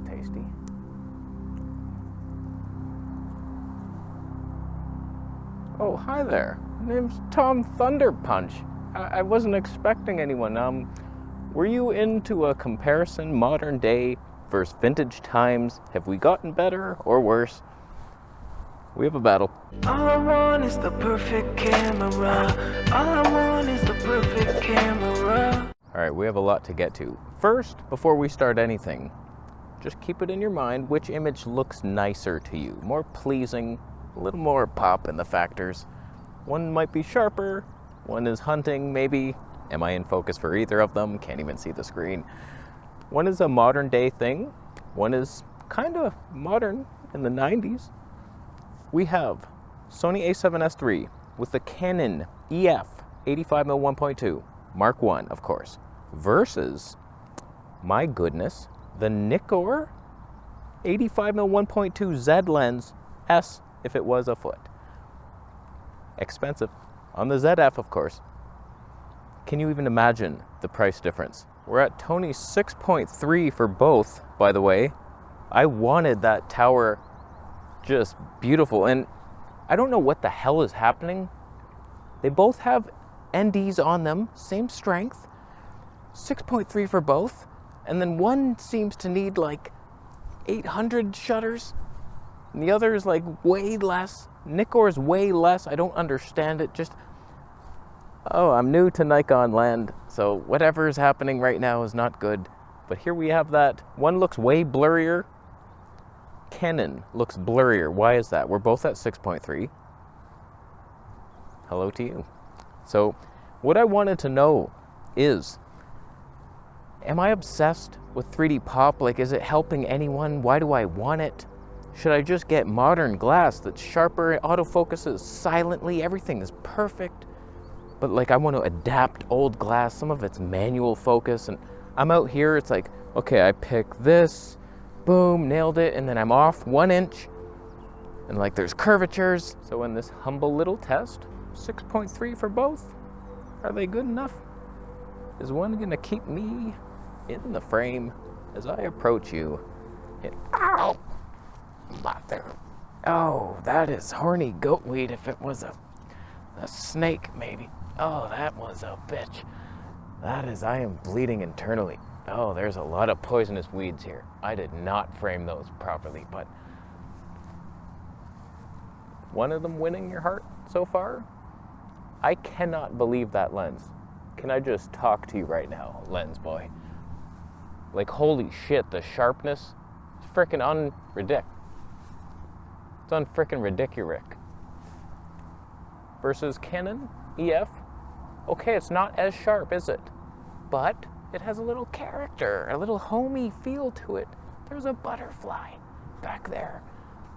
tasty. Oh, hi there. My name's Tom Thunderpunch. I wasn't expecting anyone. Were you into a comparison, modern day versus vintage times? Have we gotten better or worse? We have a battle. All I want is the perfect camera. All I want is the perfect camera. All right, we have a lot to get to. First, before we start anything, just keep it in your mind which image looks nicer to you, more pleasing, a little more pop in the factors. One might be sharper, one is hunting maybe. Am I in focus for either of them? Can't even see the screen. One is a modern day thing, one is kind of modern in the 90s. We have Sony A7S III with the Canon EF 85mm 1.2, Mark 1 of course, versus, my goodness, the Nikon 85mm 1.2 Z lens S if it was a foot. Expensive. On the ZF, of course. Can you even imagine the price difference? We're at Tonies 6.3 for both, by the way. I wanted that tower just beautiful, and I don't know what the hell is happening. They both have NDs on them, same strength, 6.3 for both, and then one seems to need like 800 shutters, and the other is like way less. Nikon's way less. I don't understand it. Just, oh, I'm new to Nikon land, so whatever is happening right now is not good. But here we have that. One looks way blurrier. Canon looks blurrier. Why is that? We're both at 6.3. Hello to you. So what I wanted to know is, am I obsessed with 3D pop? Like, is it helping anyone? Why do I want it? Should I just get modern glass that's sharper, autofocuses silently, everything is perfect? But like, I want to adapt old glass. Some of it's manual focus, and I'm out here, it's like, okay, I pick this, boom, nailed it, and then I'm off 1 inch, and like there's curvatures. So in this humble little test, 6.3 for both. Are they good enough? Is one gonna keep me in the frame as I approach you? Ow! Mother. Oh, that is horny goatweed if it was a snake, maybe. Oh, that was a bitch. That is, I am bleeding internally. Oh, there's a lot of poisonous weeds here. I did not frame those properly, but one of them winning your heart so far? I cannot believe that lens. Can I just talk to you right now, lens boy? Like, holy shit, the sharpness is frickin' unridic. It's unfrickin' ridiculous. Versus Canon EF. Okay, it's not as sharp, is it? But it has a little character, a little homey feel to it. There's a butterfly back there.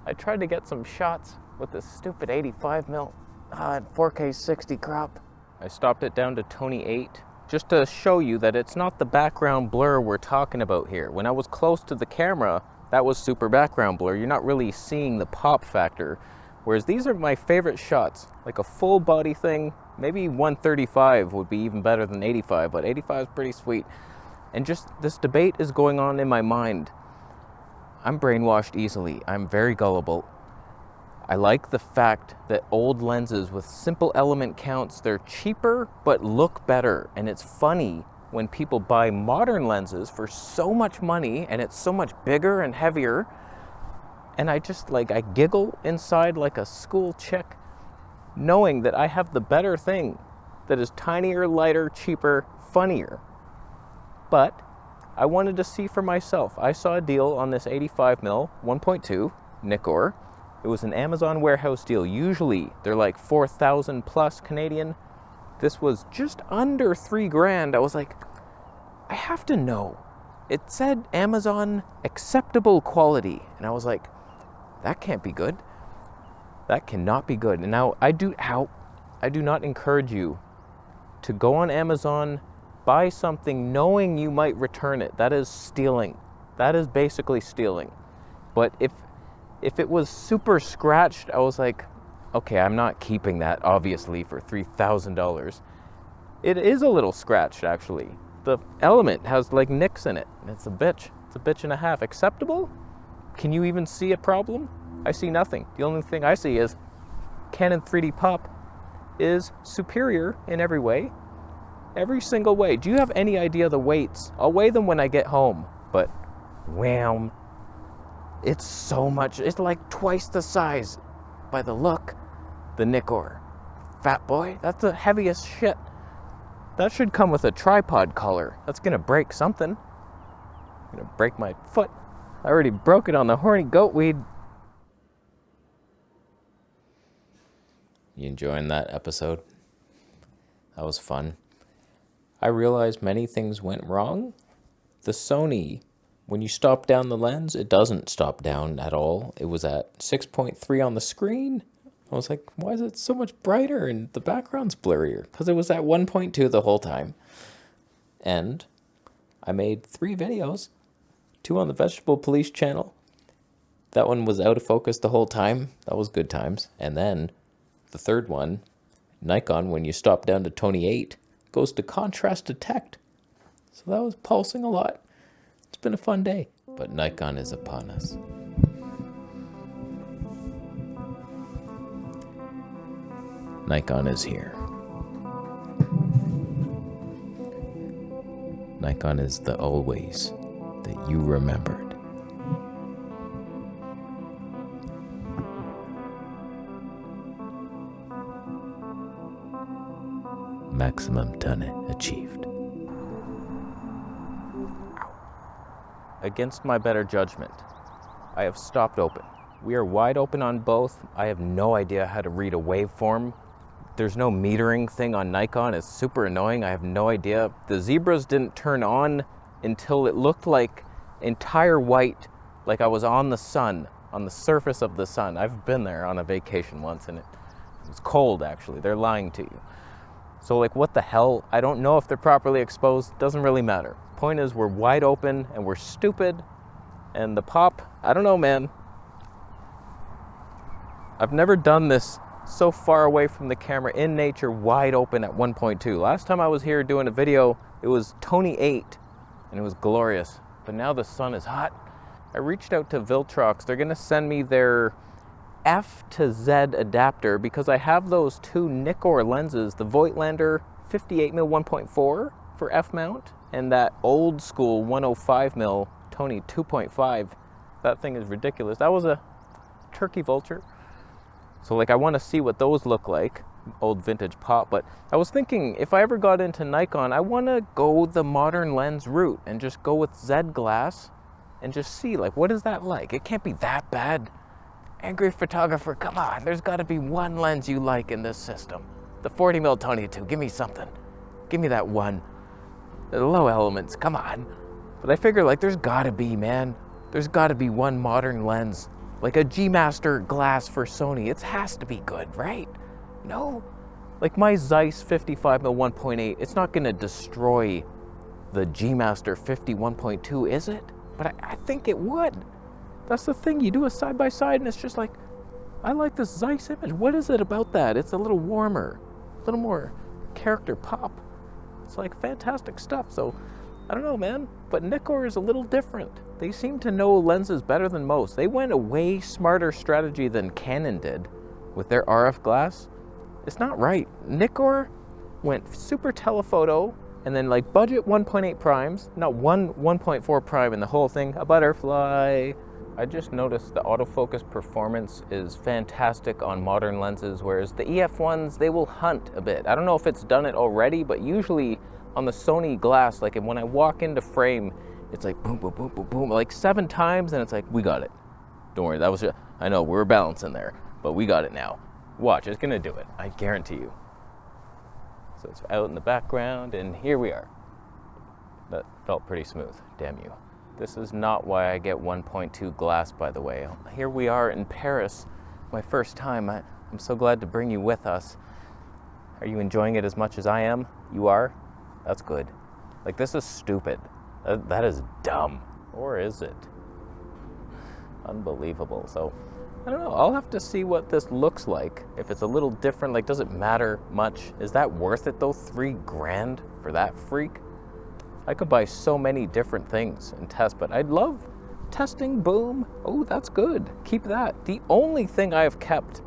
I tried to get some shots with this stupid 85mm 4K 60 crop. I stopped it down to Tony 8 just to show you that it's not the background blur we're talking about here. When I was close to the camera, that was super background blur. You're not really seeing the pop factor. Whereas these are my favorite shots, like a full body thing. Maybe 135 would be even better than 85, but 85 is pretty sweet. And just this debate is going on in my mind. I'm brainwashed easily. I'm very gullible. I like the fact that old lenses with simple element counts, they're cheaper but look better. And it's funny when people buy modern lenses for so much money and it's so much bigger and heavier. And I just like, I giggle inside like a school chick, knowing that I have the better thing that is tinier, lighter, cheaper, funnier. But I wanted to see for myself. I saw a deal on this 85mm 1.2 Nikon. It was an Amazon warehouse deal. Usually they're like 4,000 plus Canadian. This was just under $3,000. I was like, I have to know. It said Amazon acceptable quality. And I was like, that can't be good. That cannot be good. And now I do not encourage you to go on Amazon, buy something knowing you might return it. That is stealing. That is basically stealing. But if it was super scratched, I was like, okay, I'm not keeping that obviously for $3,000. It is a little scratched actually. The element has like nicks in it. It's a bitch. It's a bitch and a half. Acceptable? Can you even see a problem? I see nothing. The only thing I see is Canon 3D Pop is superior in every way. Every single way. Do you have any idea the weights? I'll weigh them when I get home, but wham. It's so much. It's like twice the size by the look. The Nikon. Fat boy, that's the heaviest shit. That should come with a tripod collar. That's gonna break something. Gonna break my foot. I already broke it on the horny goat weed. You enjoying that episode? That was fun. I realized many things went wrong. The Sony, when you stop down the lens, it doesn't stop down at all. It was at 6.3 on the screen. I was like, why is it so much brighter and the background's blurrier? Because it was at 1.2 the whole time. And I made 3 videos, 2 on the Vegetable Police channel. That one was out of focus the whole time. That was good times. And then the third one, Nikon, when you stop down to Tony 8, goes to contrast detect. So that was pulsing a lot. It's been a fun day. But Nikon is upon us. Nikon is here. Nikon is the always that you remembered. Maximum ton achieved. Against my better judgment, I have stopped open. We are wide open on both. I have no idea how to read a waveform. There's no metering thing on Nikon. It's super annoying. I have no idea. The zebras didn't turn on until it looked like entire white, like I was on the sun, on the surface of the sun. I've been there on a vacation once and it was cold actually. They're lying to you. So like what the hell? I don't know if they're properly exposed. Doesn't really matter. Point is we're wide open and we're stupid. And the pop, I don't know, man. I've never done this so far away from the camera in nature, wide open at 1.2. Last time I was here doing a video, it was Tony 8 and it was glorious. But now the sun is hot. I reached out to Viltrox. They're gonna send me their F to Z adapter because I have those 2 Nikon lenses, the Voigtlander 58mm 1.4 for F mount and that old school 105mm Tony 2.5. That thing is ridiculous. That was a turkey vulture. So like I want to see what those look like, old vintage pop, but I was thinking if I ever got into Nikon, I want to go the modern lens route and just go with Z glass and just see like what is that like? It can't be that bad. Angry photographer, come on, there's got to be one lens you like in this system. The 40mm Tony 2, give me something. Give me that one. The low elements, come on. But I figure like there's got to be, man. There's got to be one modern lens. Like a G Master glass for Sony. It has to be good, right? No. Like my Zeiss 55mm 1.8, it's not going to destroy the G Master 50 1.2, is it? But I think it would. That's the thing. You do a side-by-side and it's just like, I like this Zeiss image. What is it about that? It's a little warmer, a little more character pop. It's like fantastic stuff. So I don't know, man, but Nikon is a little different. They seem to know lenses better than most. They went a way smarter strategy than Canon did with their RF glass. It's not right. Nikon went super telephoto and then like budget 1.8 primes, not 1.4 prime in the whole thing, a butterfly. I just noticed the autofocus performance is fantastic on modern lenses, whereas the EF ones, they will hunt a bit. I don't know if it's done it already, but usually on the Sony glass, like when I walk into frame, it's like boom, boom, boom, boom, boom, like 7 times, and it's like, we got it. Don't worry, that was just, I know, we're balancing there, but we got it now. Watch, it's gonna do it, I guarantee you. So it's out in the background, and here we are. That felt pretty smooth, damn you. This is not why I get 1.2 glass, by the way. Here we are in Paris, my first time. I'm so glad to bring you with us. Are you enjoying it as much as I am? You are? That's good. Like, this is stupid. That is dumb. Or is it? Unbelievable. So, I don't know. I'll have to see what this looks like. If it's a little different, like, does it matter much? Is that worth it, though? $3 grand for that freak? I could buy so many different things and test, but I'd love testing. Boom. Oh, that's good. Keep that. The only thing I have kept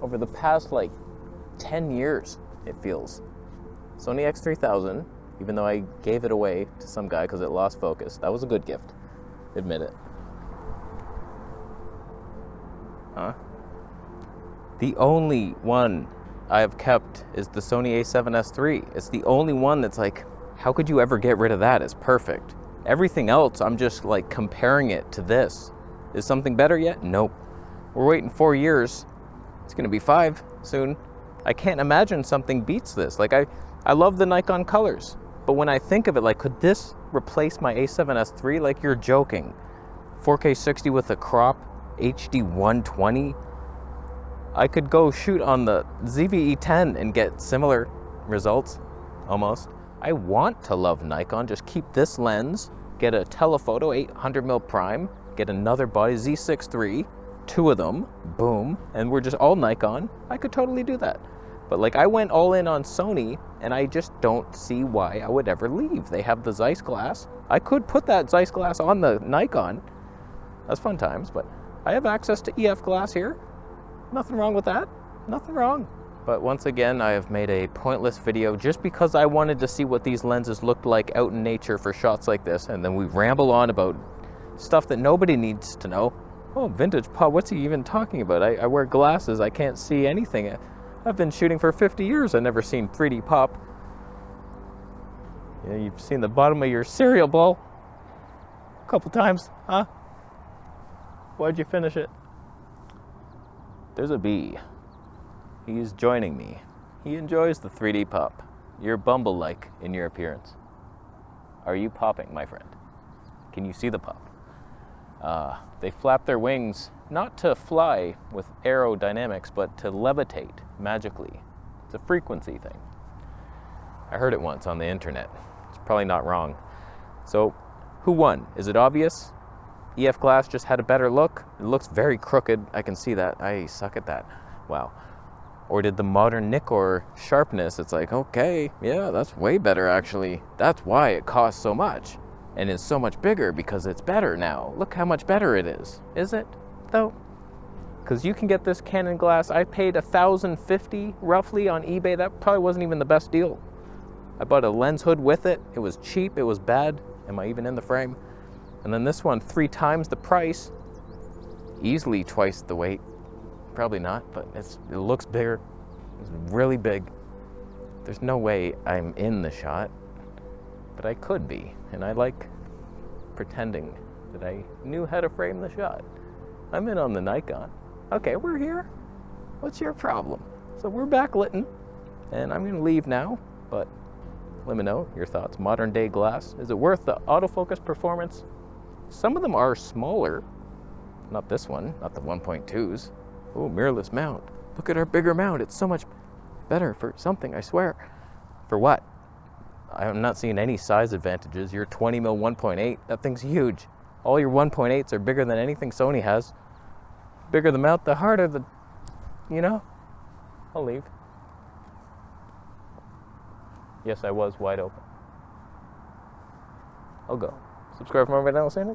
over the past like 10 years, it feels, Sony X3000, even though I gave it away to some guy because it lost focus. That was a good gift. Admit it. Huh? The only one I have kept is the Sony A7S III. It's the only one that's like, how could you ever get rid of that? It's perfect. Everything else, I'm just like comparing it to this. Is something better yet? Nope. We're waiting 4 years. It's gonna be 5 soon. I can't imagine something beats this. Like I love the Nikon colors, but when I think of it, like, could this replace my A7S III? Like, you're joking. 4K 60 with a crop, HD 120. I could go shoot on the ZV-E10 and get similar results, almost. I want to love Nikon, just keep this lens, get a telephoto 800mm prime, get another body, Z6 III, 2 of them, boom, and we're just all Nikon. I could totally do that. But like, I went all in on Sony, and I just don't see why I would ever leave. They have the Zeiss glass. I could put that Zeiss glass on the Nikon. That's fun times, but I have access to EF glass here. Nothing wrong with that. Nothing wrong. But once again, I have made a pointless video just because I wanted to see what these lenses looked like out in nature for shots like this, and then we ramble on about stuff that nobody needs to know. Oh, vintage pop, what's he even talking about? I wear glasses, I can't see anything. I've been shooting for 50 years, I've never seen 3D pop. Yeah, you've seen the bottom of your cereal bowl a couple times, huh? Why'd you finish it? There's a bee. He's joining me. He enjoys the 3D pop. You're Bumble-like in your appearance. Are you popping, my friend? Can you see the pop? They flap their wings not to fly with aerodynamics, but to levitate magically. It's a frequency thing. I heard it once on the internet. It's probably not wrong. So, who won? Is it obvious? EF glass just had a better look. It looks very crooked. I can see that. I suck at that. Wow. Or did the modern Nikkor sharpness, it's like, okay, yeah, that's way better actually. That's why it costs so much and is so much bigger, because it's better now. Look how much better it is. Is it though? Because you can get this Canon glass. I paid $1,050 roughly on eBay. That probably wasn't even the best deal. I bought a lens hood with it. It was cheap. It was bad. Am I even in the frame? And then this one, 3 times the price, easily twice the weight. Probably not, but it looks bigger. It's really big. There's no way I'm in the shot, but I could be, and I like pretending that I knew how to frame the shot. I'm in on the Nikon. Okay, we're here. What's your problem? So we're backlighting, and I'm gonna leave now, but let me know your thoughts. Modern day glass, is it worth the autofocus performance? Some of them are smaller. Not this one, not the 1.2s. Oh, mirrorless mount. Look at our bigger mount. It's so much better for something, I swear. For what? I'm not seeing any size advantages. Your 20mm 1.8, that thing's huge. All your 1.8s are bigger than anything Sony has. Bigger the mount, the harder the, you know? I'll leave. Yes, I was wide open. I'll go. Subscribe for more, but now I'll say it.